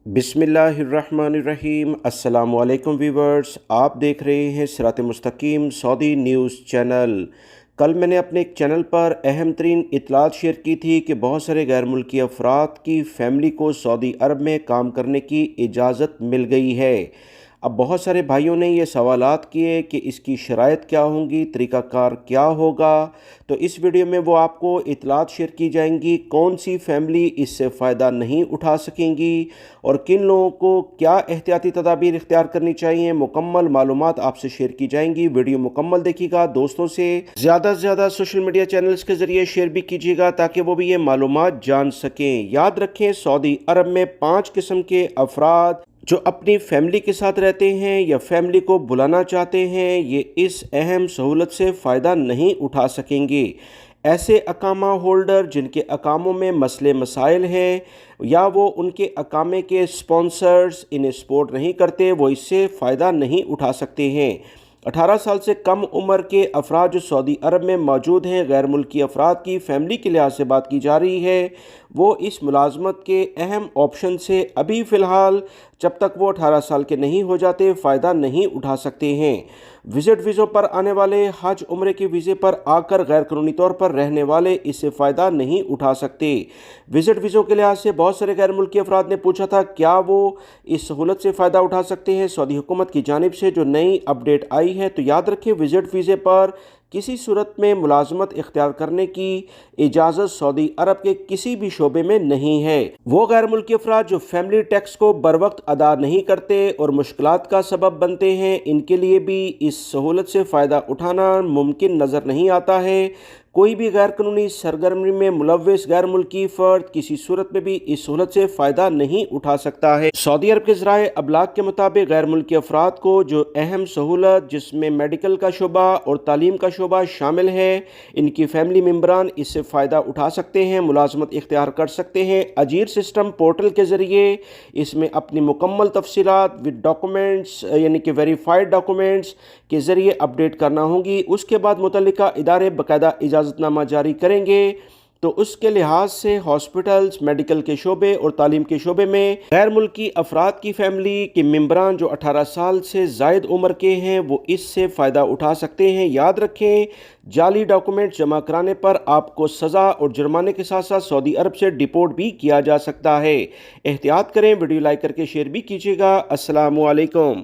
बिस्मिल्लाहिर्रहमानिर्रहीम। अस्सलामु अलैकुम व्यूवर्स, आप देख रहे हैं सिरात मुस्तकीम सऊदी न्यूज़ चैनल। कल मैंने अपने एक चैनल पर अहम तरीन इत्तलात शेयर की थी कि बहुत सारे गैर मुल्की अफराद की फ़ैमिली को सऊदी अरब में काम करने की इजाज़त मिल गई है। अब बहुत सारे भाइयों ने ये सवालात किए कि इसकी शराइत क्या होंगी, तरीक़ाकार क्या होगा। तो इस वीडियो में वो आपको इत्तलात शेयर की जाएंगी कौन सी फ़ैमिली इससे फ़ायदा नहीं उठा सकेंगी और किन लोगों को क्या एहतियाती तदाबीर इख्तियार करनी चाहिए। मुकम्मल मालूमात आपसे शेयर की जाएंगी। वीडियो मुकम्मल देखिएगा, दोस्तों से ज़्यादा सोशल मीडिया चैनल्स के ज़रिए शेयर भी कीजिएगा ताकि वो भी ये मालूमात जान सकें। याद रखें, सऊदी अरब में 5 किस्म के अफराद जो अपनी फैमिली के साथ रहते हैं या फैमिली को बुलाना चाहते हैं, ये इस अहम सहूलत से फ़ायदा नहीं उठा सकेंगे। ऐसे अकामा होल्डर जिनके अकामों में मसले मसाइल हैं या वो उनके अकामे के स्पॉन्सर्स इन्हें सपोर्ट नहीं करते, वो इससे फ़ायदा नहीं उठा सकते हैं। 18 साल से कम उम्र के अफराद जो सऊदी अरब में मौजूद हैं, गैर मुल्की अफराद की फ़ैमिली के लिहाज से बात की जा रही है, वो इस मुलाजमत के अहम ऑप्शन से अभी फ़िलहाल जब तक वो 18 साल के नहीं हो जाते फ़ायदा नहीं उठा सकते हैं। विज़िट वीज़ों पर आने वाले, हज उम्रे के वीज़े पर आकर गैर कानूनी तौर पर रहने वाले इससे फ़ायदा नहीं उठा सकते। विज़िट वीज़ों के लिहाज से बहुत सारे गैर मुल्की अफराद ने पूछा था क्या वो इस सहूलत से फ़ायदा उठा सकते हैं सऊदी हुकूमत की जानिब से जो नई अपडेट आई है। तो याद रखें, विज़िट वीज़े पर किसी सूरत में मुलाजमत इख्तियार करने की इजाज़त सऊदी अरब के किसी भी शोबे में नहीं है। वो गैर मुल्की अफराद जो फैमिली टैक्स को बर वक्त अदा नहीं करते और मुश्किलात का सबब बनते हैं, इनके लिए भी इस सहूलत से फ़ायदा उठाना मुमकिन नज़र नहीं आता है। कोई भी गैर कानूनी सरगर्मी में मुलव्वस गैर मुल्की फ़र्द किसी सूरत में भी इस सहूलत से फ़ायदा नहीं उठा सकता है। सऊदी अरब के ज़राए अबलाग के मुताबिक गैर मुल्की अफराद को जो अहम सहूलत जिसमें मेडिकल का शोबा और तालीम का शोबा शामिल है, इनकी फैमिली मेम्बरान इससे फ़ायदा उठा सकते हैं, मुलाजमत इख्तियार कर सकते हैं। अजीर सिस्टम पोर्टल के ज़रिए इसमें अपनी मुकम्मल तफसीलात विद डॉक्यूमेंट्स यानी कि वेरीफाइड डॉक्यूमेंट्स के ज़रिए अपडेट करना होंगी। उसके बाद मुतल्लिका इदारे बाकायदा इजाज़तनामा जारी करेंगे। तो उसके लिहाज से हॉस्पिटल्स, मेडिकल के शोबे और तालीम के शोबे में गैर मुल्की अफराद की फैमिली के मेम्बरान जो 18 साल से ज़ायद उम्र के हैं, वो इससे फ़ायदा उठा सकते हैं। याद रखें, जाली डॉक्यूमेंट जमा कराने पर आपको सज़ा और जुर्माने के साथ साथ सऊदी अरब से डिपोर्ट भी किया जा सकता है। एहतियात करें। वीडियो लाइक करके शेयर भी कीजिएगा। अस्सलामु अलैकुम।